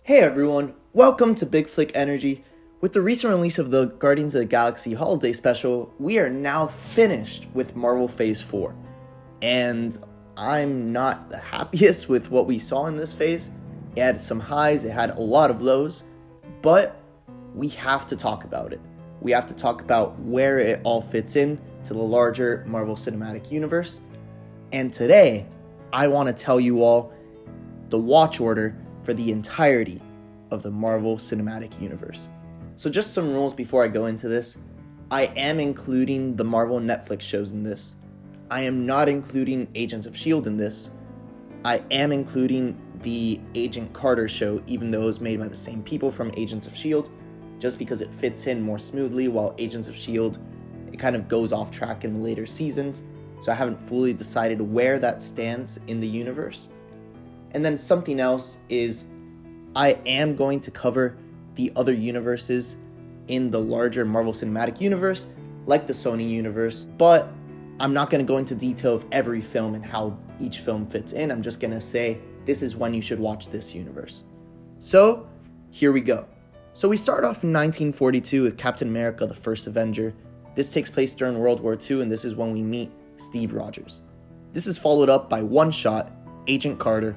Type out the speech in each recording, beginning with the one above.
Hey everyone, welcome to Big Flick Energy. With the recent release of the Guardians of the Galaxy Holiday Special, we are now finished with Marvel Phase 4. And I'm not the happiest with what we saw in this phase. It had some highs, it had a lot of lows, but we have to talk about it. We have to talk about where it all fits in to the larger Marvel Cinematic Universe. And today, I want to tell you all the watch order for the entirety of the Marvel Cinematic Universe. So just some rules before I go into this. I am including the Marvel Netflix shows in this. I am not including Agents of S.H.I.E.L.D. in this. I am including the Agent Carter show, even though it was made by the same people from Agents of S.H.I.E.L.D., just because it fits in more smoothly, while Agents of S.H.I.E.L.D., it kind of goes off track in the later seasons, so I haven't fully decided where that stands in the universe. And then something else is I am going to cover the other universes in the larger Marvel Cinematic Universe, like the Sony universe, but I'm not going to go into detail of every film and how each film fits in. I'm just going to say this is when you should watch this universe. So here we go. So we start off in 1942 with Captain America, the First Avenger. This takes place during World War II, and this is when we meet Steve Rogers. This is followed up by One Shot, Agent Carter,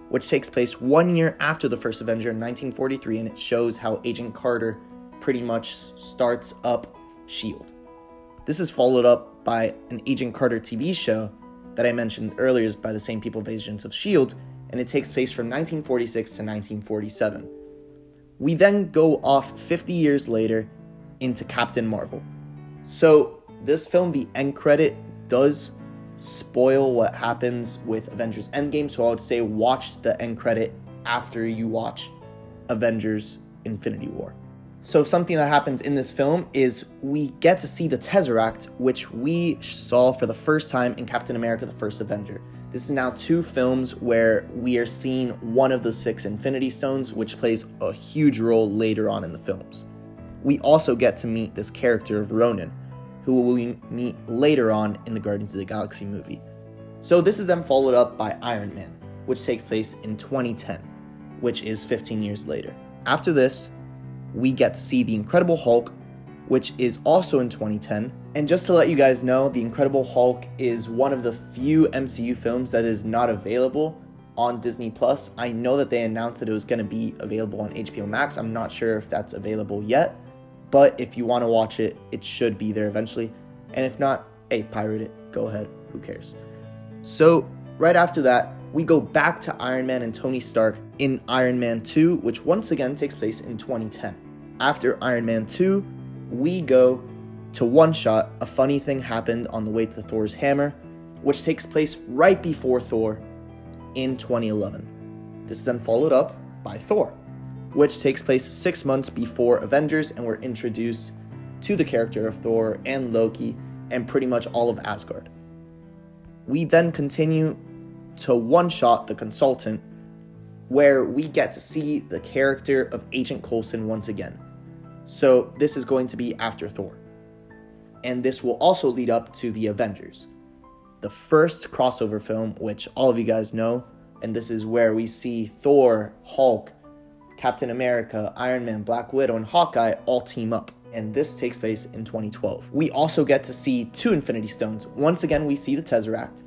which takes place 1 year after the First Avenger in 1943, and it shows how Agent Carter pretty much starts up S.H.I.E.L.D. This is followed up by an Agent Carter TV show that I mentioned earlier is by the same people of Agents of S.H.I.E.L.D., and it takes place from 1946 to 1947. We then go off 50 years later into Captain Marvel. So this film, the end credit, does spoil what happens with Avengers Endgame, so I would say watch the end credit after you watch Avengers Infinity War. So something that happens in this film is we get to see the Tesseract, which we saw for the first time in Captain America, the First Avenger. This is now 2 films where we are seeing one of the 6 Infinity Stones, which plays a huge role later on in the films. We also get to meet this character of Ronan, who we meet later on in the Guardians of the Galaxy movie. So this is then followed up by Iron Man, which takes place in 2010, which is 15 years later. After this, we get to see The Incredible Hulk, which is also in 2010. And just to let you guys know, The Incredible Hulk is one of the few MCU films that is not available on Disney+. I know that they announced that it was going to be available on HBO Max. I'm not sure if that's available yet. But if you want to watch it, it should be there eventually. And if not, hey, pirate it. Go ahead. Who cares? So right after that, we go back to Iron Man and Tony Stark in Iron Man 2, which once again takes place in 2010. After Iron Man 2, we go to One Shot, A Funny Thing Happened on the Way to Thor's Hammer, which takes place right before Thor in 2011. This is then followed up by Thor, which takes place 6 months before Avengers, and we're introduced to the character of Thor and Loki and pretty much all of Asgard. We then continue to One Shot, The Consultant, where we get to see the character of Agent Coulson once again. So this is going to be after Thor. And this will also lead up to the Avengers, the first crossover film, which all of you guys know, and this is where we see Thor, Hulk, Captain America, Iron Man, Black Widow, and Hawkeye all team up, and this takes place in 2012. We also get to see 2 Infinity Stones. Once again, we see the Tesseract,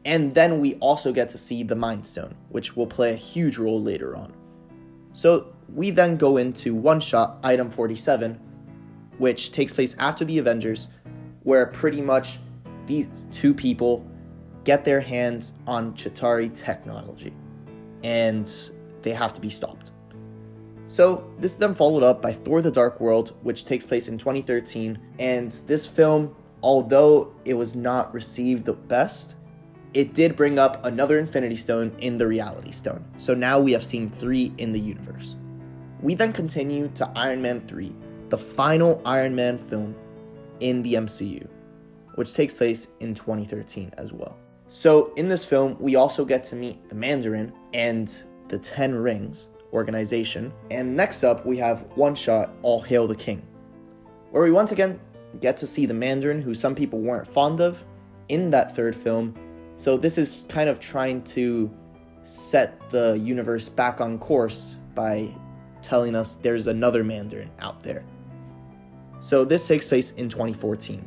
and then we also get to see the Mind Stone, which will play a huge role later on. So we then go into One Shot, Item 47, which takes place after the Avengers, where pretty much these 2 people get their hands on Chitauri technology, and they have to be stopped. So this is then followed up by Thor the Dark World, which takes place in 2013. And this film, although it was not received the best, it did bring up another Infinity Stone in the Reality Stone. So now we have seen 3 in the universe. We then continue to Iron Man 3, the final Iron Man film in the MCU, which takes place in 2013 as well. So in this film, we also get to meet the Mandarin and the 10 Rings organization. And next up, we have One Shot, All Hail the King, where we once again get to see the Mandarin, who some people weren't fond of in that 3rd film. So this is kind of trying to set the universe back on course by telling us there's another Mandarin out there. So this takes place in 2014.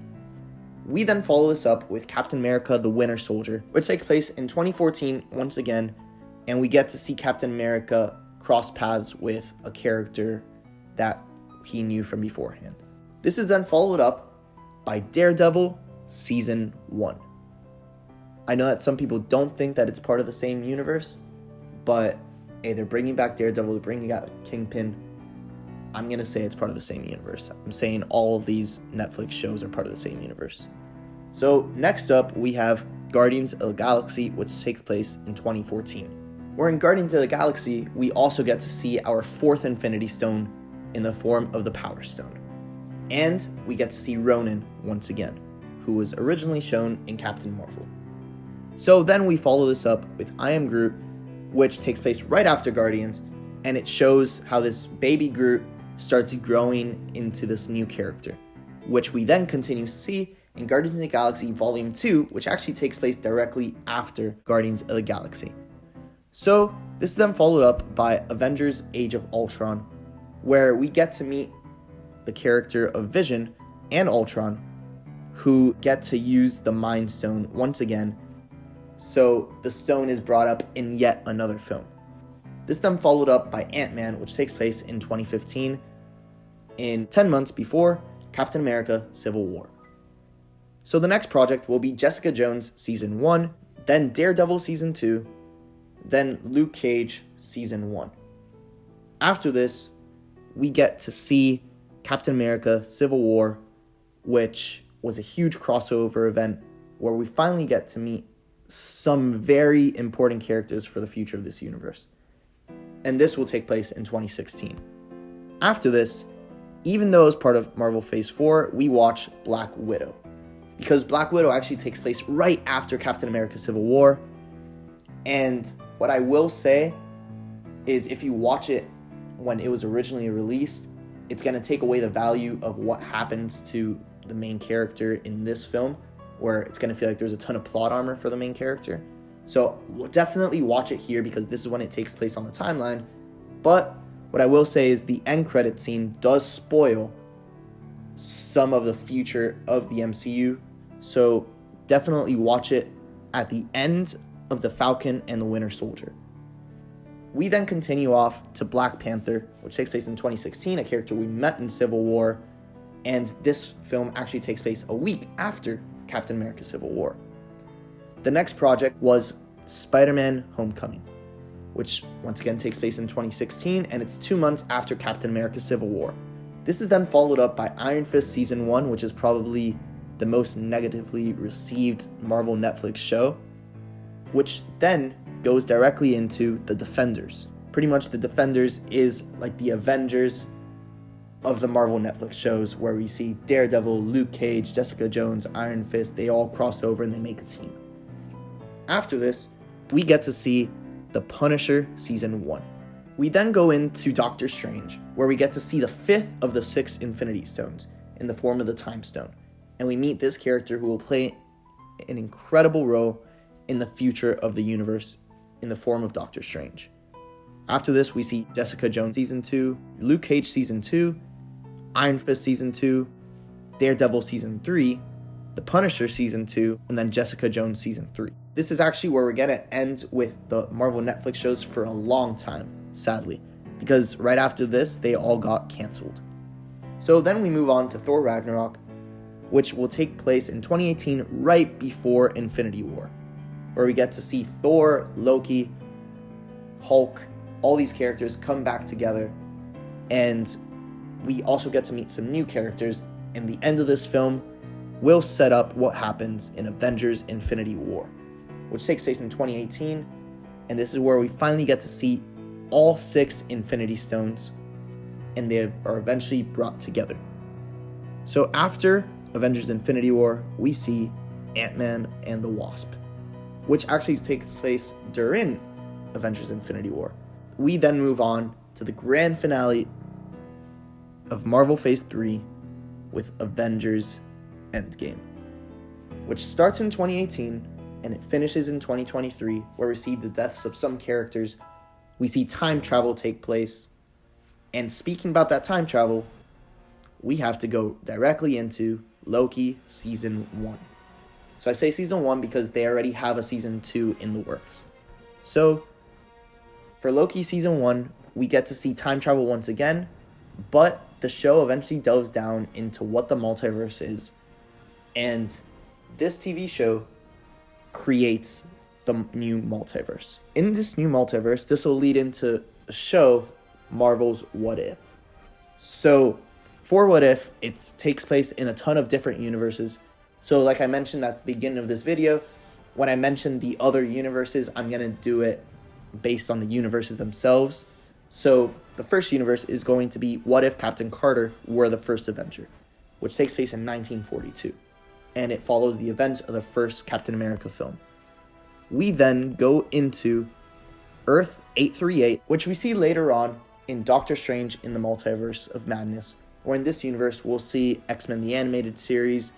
We then follow this up with Captain America the Winter Soldier, which takes place in 2014 once again, and we get to see Captain America cross paths with a character that he knew from beforehand. This is then followed up by Daredevil Season 1. I know that some people don't think that it's part of the same universe, but hey, they're bringing back Daredevil, they're bringing out Kingpin. I'm going to say it's part of the same universe. I'm saying all of these Netflix shows are part of the same universe. So next up, we have Guardians of the Galaxy, which takes place in 2014. Where in Guardians of the Galaxy, we also get to see our fourth Infinity Stone in the form of the Power Stone. And we get to see Ronan once again, who was originally shown in Captain Marvel. So then we follow this up with I Am Groot, which takes place right after Guardians, and it shows how this baby Groot starts growing into this new character, which we then continue to see in Guardians of the Galaxy Volume 2, which actually takes place directly after Guardians of the Galaxy. So this is then followed up by Avengers Age of Ultron, where we get to meet the character of Vision and Ultron, who get to use the Mind Stone once again. So the stone is brought up in yet another film. This then followed up by Antman, which takes place in 2015, in 10 months before Captain America Civil War. So the next project will be Jessica Jones Season 1, then Daredevil Season 2, then Luke Cage Season 1. After this, we get to see Captain America Civil War, which was a huge crossover event where we finally get to meet some very important characters for the future of this universe. And this will take place in 2016. After this, even though it's part of Marvel Phase 4, we watch Black Widow. Because Black Widow actually takes place right after Captain America Civil War. And what I will say is if you watch it when it was originally released, it's going to take away the value of what happens to the main character in this film, where it's going to feel like there's a ton of plot armor for the main character. So we'll definitely watch it here because this is when it takes place on the timeline. But what I will say is the end credit scene does spoil some of the future of the MCU. So definitely watch it at the end of The Falcon and the Winter Soldier. We then continue off to Black Panther, which takes place in 2016, a character we met in Civil War. And this film actually takes place a week after Captain America Civil War. The next project was Spider-Man Homecoming, which once again takes place in 2016, and it's 2 months after Captain America Civil War. This is then followed up by Iron Fist Season 1, which is probably the most negatively received Marvel Netflix show, which then goes directly into The Defenders. Pretty much The Defenders is like the Avengers of the Marvel Netflix shows, where we see Daredevil, Luke Cage, Jessica Jones, Iron Fist, they all cross over and they make a team. After this, we get to see The Punisher Season 1. We then go into Doctor Strange, where we get to see the 5th of the 6 Infinity Stones in the form of the Time Stone. And we meet this character who will play an incredible role in the future of the universe in the form of Doctor Strange. After this, we see Jessica Jones Season 2, Luke Cage Season 2, Iron Fist Season 2, Daredevil Season 3, The Punisher Season 2, and then Jessica Jones Season 3. This is actually where we're going to end with the Marvel Netflix shows for a long time, sadly, because right after this, they all got canceled. So then we move on to Thor Ragnarok, which will take place in 2018, right before Infinity War, where we get to see Thor, Loki, Hulk, all these characters come back together, and we also get to meet some new characters, and the end of this film will set up what happens in Avengers Infinity War, which takes place in 2018, and this is where we finally get to see all 6 Infinity Stones, and they are eventually brought together. So after Avengers Infinity War, we see Antman and the Wasp, which actually takes place during Avengers Infinity War. We then move on to the grand finale of Marvel Phase 3 with Avengers Endgame, which starts in 2018 and it finishes in 2023, where we see the deaths of some characters, we see time travel take place, And speaking about that time travel, we have to go directly into Loki Season 1. So I say Season 1 because they already have a Season 2 in the works. So, for Loki Season 1, we get to see time travel once again, but the show eventually delves down into what the multiverse is. And this TV show creates the new multiverse. In this new multiverse, this will lead into a show, Marvel's What If. So, for What If, it takes place in a ton of different universes. So like I mentioned at the beginning of this video, when I mentioned the other universes, I'm going to do it based on the universes themselves. So the first universe is going to be What If Captain Carter were the First Avenger, which takes place in 1942. And it follows the events of the first Captain America film. We then go into Earth 838, which we see later on in Doctor Strange in the Multiverse of Madness, or in this universe, we'll see X-Men the Animated Series,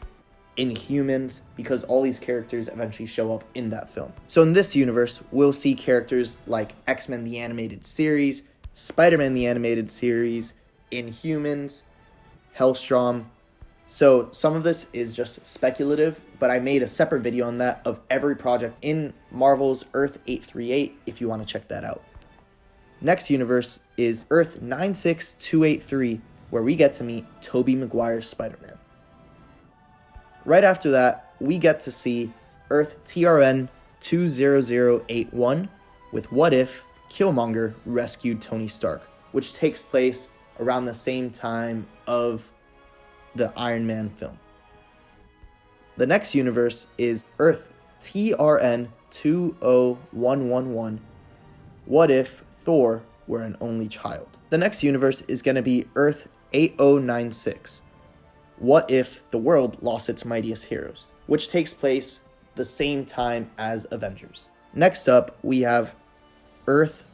Inhumans, because all these characters eventually show up in that film. So in this universe, we'll see characters like X-Men the Animated Series, Spider-Man the Animated Series, Inhumans, Hellstrom. So some of this is just speculative, but I made a separate video on that of every project in Marvel's Earth 838 if you want to check that out. Next universe is Earth 96283, where we get to meet Tobey Maguire's Spider-Man. Right after that, we get to see Earth TRN 20081 with What If Killmonger rescued Tony Stark, which takes place around the same time of the Iron Man film. The next universe is Earth TRN 20111, What If Thor were an only child. The next universe is going to be Earth 8096, What If the World Lost Its Mightiest Heroes, which takes place the same time as Avengers. Next up, we have Earth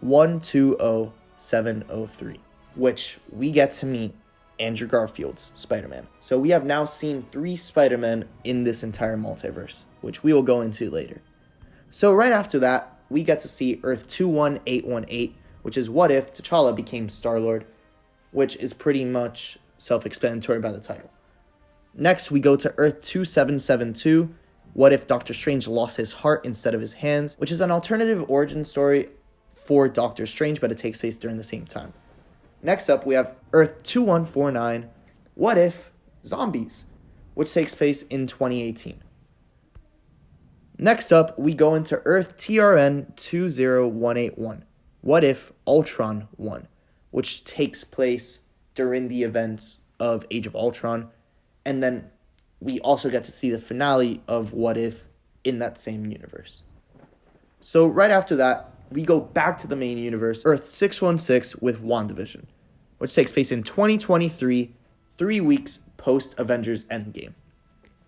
120703, which we get to meet Andrew Garfield's Spider-Man. So we have now seen 3 Spider-Men in this entire multiverse, which we will go into later. So right after that, we get to see Earth 21818, which is What If T'Challa became Star-Lord, which is pretty much self-explanatory by the title. Next, we go to Earth 2772, What If Doctor Strange lost his heart instead of his hands, which is an alternative origin story for Doctor Strange, but it takes place during the same time. Next up, we have Earth 2149, What If Zombies, which takes place in 2018. Next up, we go into Earth TRN 20181, What If Ultron won, which takes place during the events of Age of Ultron, and then we also get to see the finale of What If in that same universe. So right after that, we go back to the main universe, Earth 616 with WandaVision, which takes place in 2023, 3 weeks post-Avengers Endgame,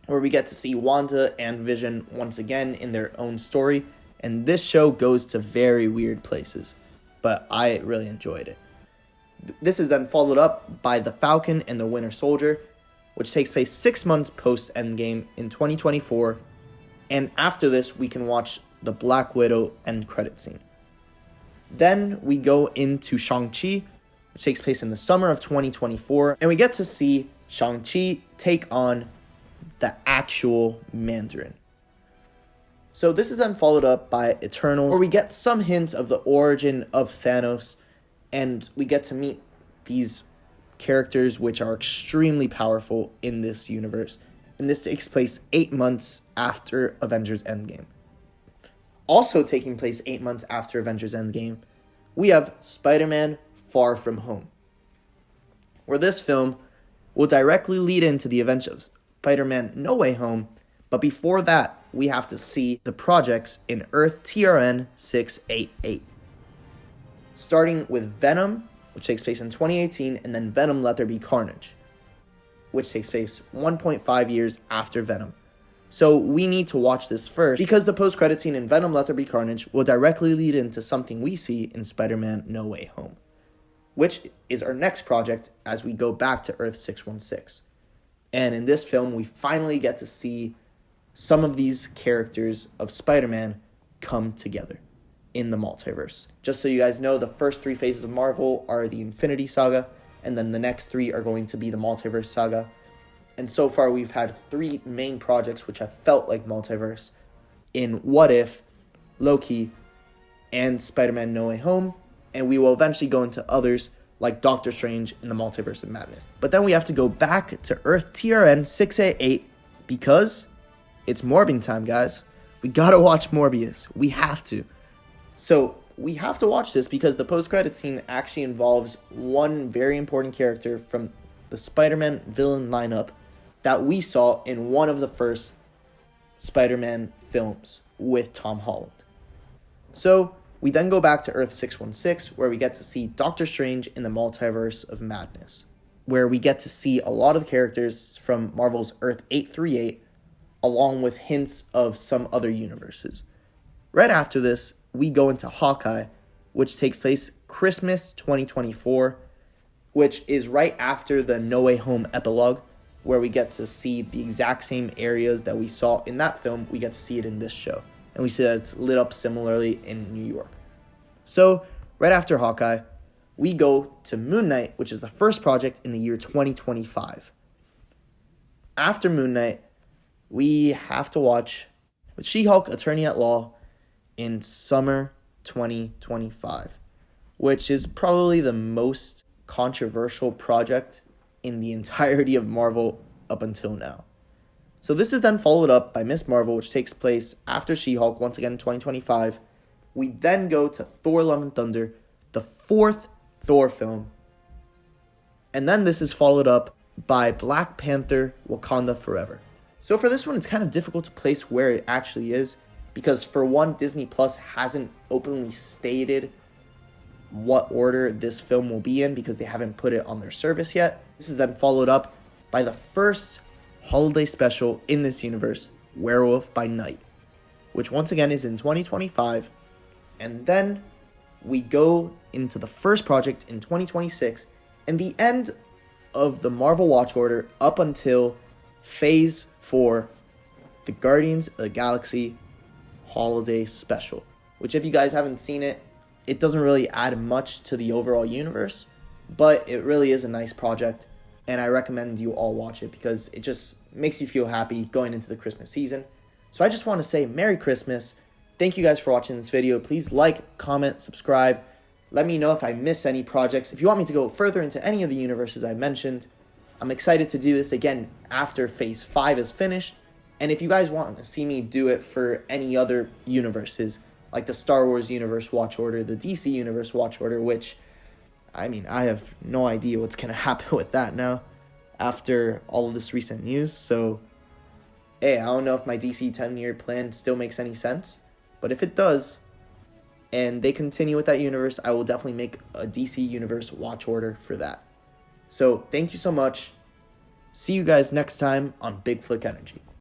where we get to see Wanda and Vision once again in their own story, and this show goes to very weird places, but I really enjoyed it. This is then followed up by The Falcon and the Winter Soldier, which takes place 6 months post-Endgame in 2024, and after this, we can watch the Black Widow end credit scene. Then we go into Shang-Chi, which takes place in the summer of 2024, and we get to see Shang-Chi take on the actual Mandarin. So this is then followed up by Eternals, where we get some hints of the origin of Thanos, and we get to meet these characters which are extremely powerful in this universe. And this takes place 8 months after Avengers Endgame. Also taking place 8 months after Avengers Endgame, we have Spider-Man Far From Home, where this film will directly lead into the events of Spider-Man No Way Home, but before that, we have to see the projects in Earth TRN 688. Starting with Venom, which takes place in 2018, and then Venom Let There Be Carnage, which takes place 1.5 years after Venom. So we need to watch this first, because the post-credit scene in Venom Let There Be Carnage will directly lead into something we see in Spider-Man No Way Home, which is our next project as we go back to Earth 616. And in this film, we finally get to see some of these characters of Spider-Man come together in the multiverse. Just so you guys know, the first 3 phases of Marvel are the Infinity Saga, and then the next 3 are going to be the Multiverse Saga. And so far, we've had 3 main projects which have felt like multiverse in What If, Loki, and Spider-Man No Way Home. And we will eventually go into others like Doctor Strange in the Multiverse of Madness. But then we have to go back to Earth TRN 688 because it's Morbing time, guys. We gotta watch Morbius. We have to. So we have to watch this because the post-credit scene actually involves one very important character from the Spider-Man villain lineup that we saw in one of the first Spider-Man films with Tom Holland. So we then go back to Earth 616, where we get to see Doctor Strange in the Multiverse of Madness, where we get to see a lot of the characters from Marvel's Earth 838, along with hints of some other universes. Right after this, we go into Hawkeye, which takes place Christmas 2024, which is right after the No Way Home epilogue, where we get to see the exact same areas that we saw in that film. We get to see it in this show. And we see that it's lit up similarly in New York. So, right after Hawkeye, we go to Moon Knight, which is the first project in the year 2025. After Moon Knight, we have to watch She-Hulk Attorney at Law in summer 2025, which is probably the most controversial project in the entirety of Marvel up until now. So this is then followed up by Miss Marvel, which takes place after She-Hulk, once again in 2025. We then go to Thor Love and Thunder, the 4th Thor film. And then this is followed up by Black Panther Wakanda Forever. So for this one, it's kind of difficult to place where it actually is, because for one, Disney Plus hasn't openly stated what order this film will be in because they haven't put it on their service yet. This is then followed up by the first holiday special in this universe, Werewolf by Night, which once again is in 2025. And then we go into the first project in 2026 and the end of the Marvel Watch Order up until Phase 4, the Guardians of the Galaxy Holiday Special, which if you guys haven't seen it, it doesn't really add much to the overall universe, but it really is a nice project, and I recommend you all watch it because it just makes you feel happy going into the Christmas season. So I just want to say Merry Christmas. Thank you guys for watching this video. Please like, comment, subscribe. Let me know if I miss any projects. If you want me to go further into any of the universes I mentioned, I'm excited to do this again after Phase 5 is finished. And if you guys want to see me do it for any other universes, like the Star Wars Universe Watch Order, the DC Universe Watch Order, which, I mean, I have no idea what's going to happen with that now after all of this recent news. So, hey, I don't know if my DC 10-year plan still makes any sense, but if it does, and they continue with that universe, I will definitely make a DC Universe Watch Order for that. So, thank you so much. See you guys next time on Big Flick Energy.